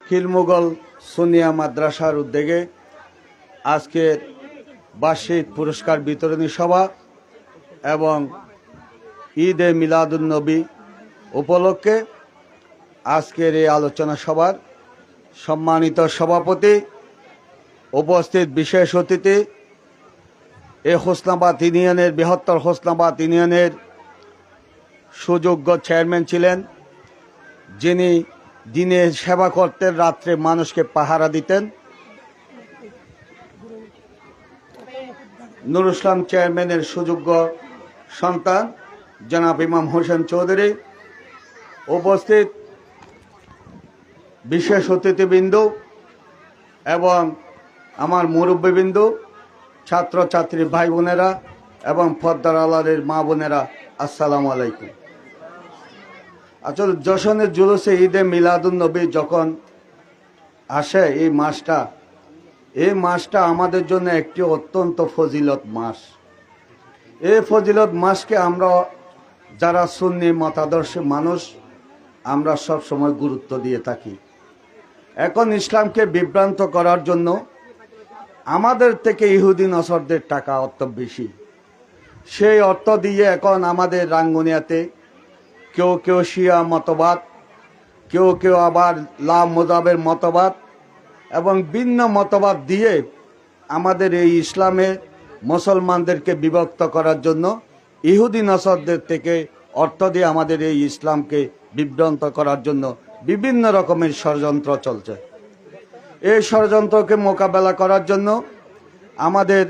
খিলমুগল সুনিয়া মাদ্রাসার উদ্যোগে আজকের বার্ষিক পুরস্কার বিতরণী সভা এবং ঈদে মিলাদুন্নবী উপলক্ষে আজকের এই আলোচনা সভার সম্মানিত সভাপতি, উপস্থিত বিশেষ অতিথি, এ হোসনাবাদ ইউনিয়নের বৃহত্তর হোসনাবাদ ইউনিয়নের সুযোগ্য চেয়ারম্যান ছিলেন, যিনি দিনে সেবা করতেন, রাত্রে মানুষকে পাহারা দিতেন, নুরুল ইসলাম চেয়ারম্যানের সুযোগ্য সন্তান জনাব ইমাম হোসেন চৌধুরী, উপস্থিত বিশেষ অতিথিবৃন্দ এবং আমার মুরব্বীবৃন্দ, ছাত্রছাত্রী ভাই বোনেরা এবং পর্দার আড়ালের মা বোনেরা, আসসালামু আলাইকুম। আসলে যশনের জুলুসে ঈদে মিলাদুন্নবী যখন আসে, এই মাসটা আমাদের জন্য একটি অত্যন্ত ফজিলত মাস। এই ফজিলত মাসকে আমরা যারা সুন্নি মতাদর্শী মানুষ, আমরা সব সময় গুরুত্ব দিয়ে থাকি। এখন ইসলামকে বিভ্রান্ত করার জন্য আমাদের থেকে ইহুদি নসরদের টাকা অর্থ বেশি। সেই অর্থ দিয়ে এখন আমাদের রাঙ্গুনিয়াতে কেউ কেউ শিয়া মতবাদ, কেউ কেউ আবার লা মুযাবের মতবাদ এবং ভিন্ন মতবাদ দিয়ে আমাদের এই ইসলামে মুসলমানদেরকে বিভক্ত করার জন্য ইহুদি নসরদের থেকে অর্থ দিয়ে আমাদের এই ইসলামকে বিভ্রান্ত করার জন্য বিভিন্ন রকমের ষড়যন্ত্র চলছে। এই ষড়যন্ত্রকে মোকাবেলা করার জন্য আমাদের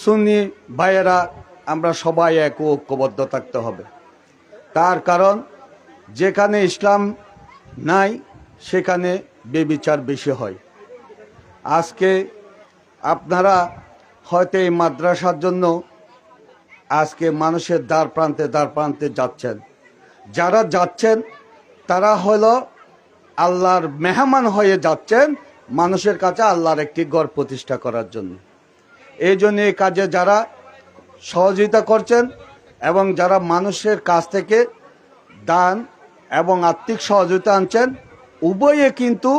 সুন্নি ভাইয়েরা আমরা সবাই ঐক্যবদ্ধ থাকতে হবে। তার কারণ যেখানে ইসলাম নাই সেখানে বেবিচার বেশি হয়। আজকে আপনারা হয়তো এই মাদ্রাসার জন্য আজকে মানুষের দ্বার প্রান্তে যাচ্ছেন। যারা যাচ্ছেন তারা হলো আল্লাহর মেহমান হয়ে যাচ্ছেন, মানুষের কাছে আল্লাহর একটি ঘর প্রতিষ্ঠা করার জন্য। এই জন্য এই কাজে যারা সহযোগিতা করছেন এবং যারা মানুষের কাছ থেকে দান এবং আর্থিক সহযোগিতা আনছেন, উভয়ে কিন্তু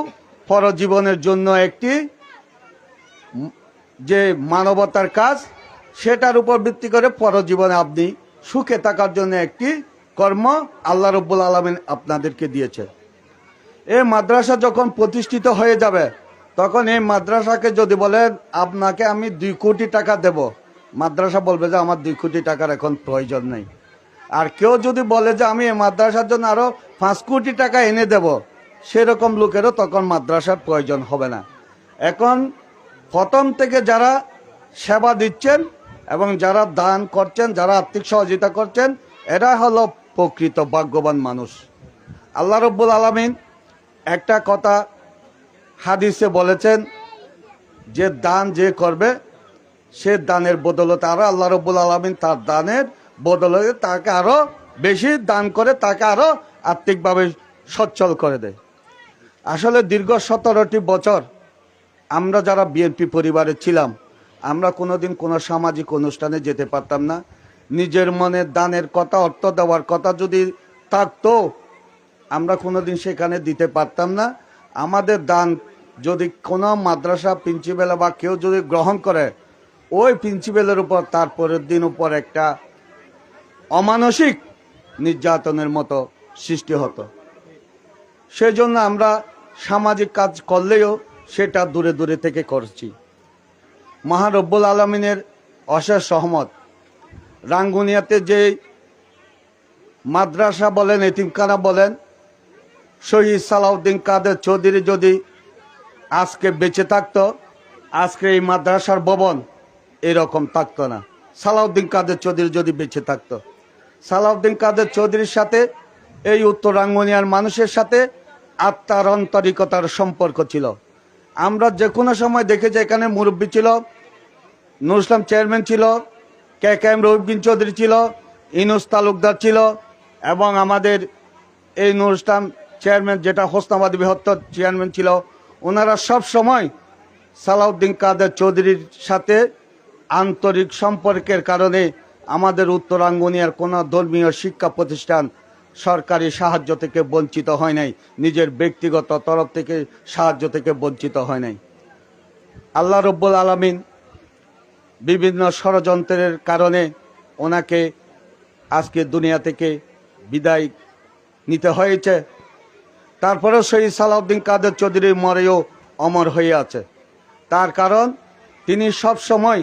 পরজীবনের জন্য একটি যে মানবতার কাজ, সেটার উপর ভিত্তি করে পরজীবনে আপনি সুখে থাকার জন্য একটি কর্ম আল্লাহ রব্বুল আলামিন আপনাদেরকে দিয়েছে। এই মাদ্রাসা যখন প্রতিষ্ঠিত হয়ে যাবে, তখন এই মাদ্রাসাকে যদি বলেন আপনাকে আমি 2 কোটি টাকা দেব, মাদ্রাসা বলবে যে আমার 2 কোটি টাকার এখন প্রয়োজন নেই। আর কেউ যদি বলে যে আমি এই মাদ্রাসার জন্য আরো 5 কোটি টাকা এনে দেব, সেরকম লোকেরও তখন মাদ্রাসার প্রয়োজন হবে না। এখন প্রথম থেকে যারা সেবা দিচ্ছেন এবং যারা দান করছেন, যারা আর্থিক সহযোগিতা করছেন, এরা হলো প্রকৃত ভাগ্যবান মানুষ। আল্লাহ রব্বুল আলামিন একটা কথা হাদিসে বলেছেন যে দান যে করবে সে দানের বদলতে আরো আল্লাহ রব্বুল আলামিন তার দানের বদলতে তাকে আরো বেশি দান করে, তাকে আরো আর্থিকভাবে সচ্ছল করে দেয়। আসলে দীর্ঘ 17টি বছর আমরা যারা বিএনপি পরিবারে ছিলাম, আমরা কোনোদিন কোনো সামাজিক অনুষ্ঠানে যেতে পারতাম না। নিজের মনে দানের কথা, অর্থ দেওয়ার কথা যদি থাকতো, আমরা কোনোদিন সেখানে দিতে পারতাম না। আমাদের দান যদি কোনো মাদ্রাসা প্রিন্সিপাল বা কেউ যদি গ্রহণ করে, ওই প্রিন্সিপালের উপর তার পরের দিন উপর একটা অমানসিক নির্যাতনের মতো সৃষ্টি হতো। সেই জন্য আমরা সামাজিক কাজ করলেও সেটা দূরে দূরে থেকে করছি। মহান রব্বুল আলামিনের অশেষ রহমত, রাঙ্গুনিয়াতে যে মাদ্রাসা বলেন, এতিমখানা বলেন, শহীদ সালাউদ্দিন কাদের চৌধুরী যদি আজকে বেঁচে থাকতো, আজকে এই মাদ্রাসার ভবন এরকম থাকতো না। সালাউদ্দিন কাদের চৌধুরী যদি বেঁচে থাকতো, সালাউদ্দিন কাদের চৌধুরীর সাথে এই উত্তর রাঙ্গুনিয়ার মানুষের সাথে আত্মার আন্তরিকতার সম্পর্ক ছিল। আমরা যে কোনো সময় দেখেছি এখানে মুরব্বী ছিল, নুরুল ইসলাম চেয়ারম্যান ছিল, KKM রহিউদ্দিন চৌধুরী ছিল, ইনুস তালুকদার ছিল এবং আমাদের এই নুরুল ইসলাম চেয়ারম্যান যেটা হোসনাবাদ বৃহত্তর চেয়ারম্যান ছিল, ওনারা সব সময় সালাউদ্দিন কাদের চৌধুরীর সাথে আন্তরিক সম্পর্কের কারণে আমাদের উত্তর রাঙ্গুনিয়ার কোনো ধর্মীয় শিক্ষা প্রতিষ্ঠান সরকারি সাহায্য থেকে বঞ্চিত হয় নাই, নিজের ব্যক্তিগত তরফ থেকে সাহায্য থেকে বঞ্চিত হয় নাই। আল্লাহ রব্বুল আলামিন বিভিন্ন ষড়যন্ত্রের কারণে ওনাকে আজকে দুনিয়া থেকে বিদায় নিতে হয়েছে। তারপরেও শহীদ সালাউদ্দিন কাদের চৌধুরী মরেও অমর হয়ে আছে। তার কারণ তিনি সব সময়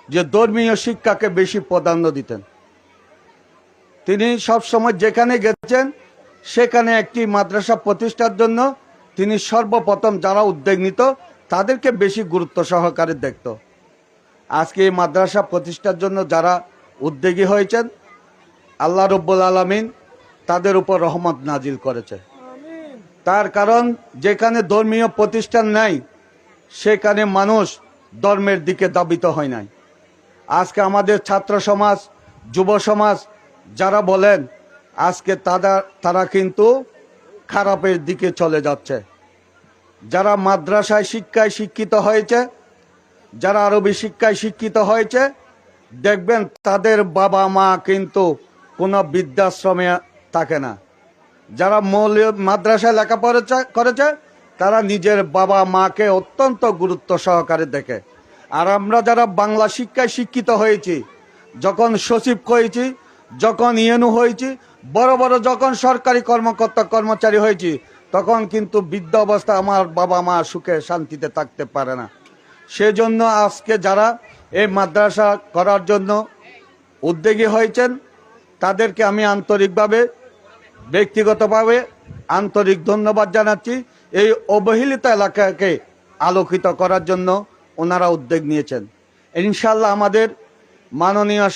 যে ধর্মীয় শিক্ষাকে বেশি প্রাধান্য দিতেন। তিনি সব সময় যেখানে গেছেন সেখানে একটি মাদ্রাসা প্রতিষ্ঠার জন্য তিনি সর্বপ্রথম যারা উদ্যোগ নিত তাদেরকে বেশি গুরুত্ব সহকারে দেখত। আজকে এই মাদ্রাসা প্রতিষ্ঠার জন্য যারা উদ্যোগী হয়েছেন, আল্লাহ রব্বুল আলামিন তাদের উপর রহমত নাজিল করেছে। তার কারণ যেখানে ধর্মীয় প্রতিষ্ঠান নাই সেখানে মানুষ ধর্মের দিকে ধাবিত হয় নাই। আজকে আমাদের ছাত্র সমাজ, যুব সমাজ যারা বলেন আজকে তারা কিন্তু খারাপের দিকে চলে যাচ্ছে। যারা মাদ্রাসায় শিক্ষায় শিক্ষিত হয়েছে, যারা আরবি শিক্ষায় শিক্ষিত হয়েছে, দেখবেন তাদের বাবা মা কিন্তু কোনো বৃদ্ধাশ্রমে থাকে না। যারা মাদ্রাসায় লেখাপড়া করেছে তারা নিজের বাবা মাকে অত্যন্ত গুরুত্ব সহকারে দেখে। আর আমরা যারা বাংলা শিক্ষায় শিক্ষিত হয়েছি, যখন সচিব হয়েছি, যখন ইএনও হয়েছি, বড় বড় যখন সরকারি কর্মকর্তা কর্মচারী হয়েছি, তখন কিন্তু বৃদ্ধ অবস্থা আমার বাবা মা সুখে শান্তিতে থাকতে পারে না। সেজন্য আজকে যারা এই মাদ্রাসা করার জন্য উদ্যোগী হয়েছেন তাদেরকে আমি আন্তরিকভাবে, ব্যক্তিগতভাবে আন্তরিক ধন্যবাদ জানাচ্ছি। এই অবহেলিত এলাকাকে আলোকিত করার জন্য ওনারা উদ্যোগ নিয়েছেন। ইনশাআল্লাহ আমাদের মাননীয়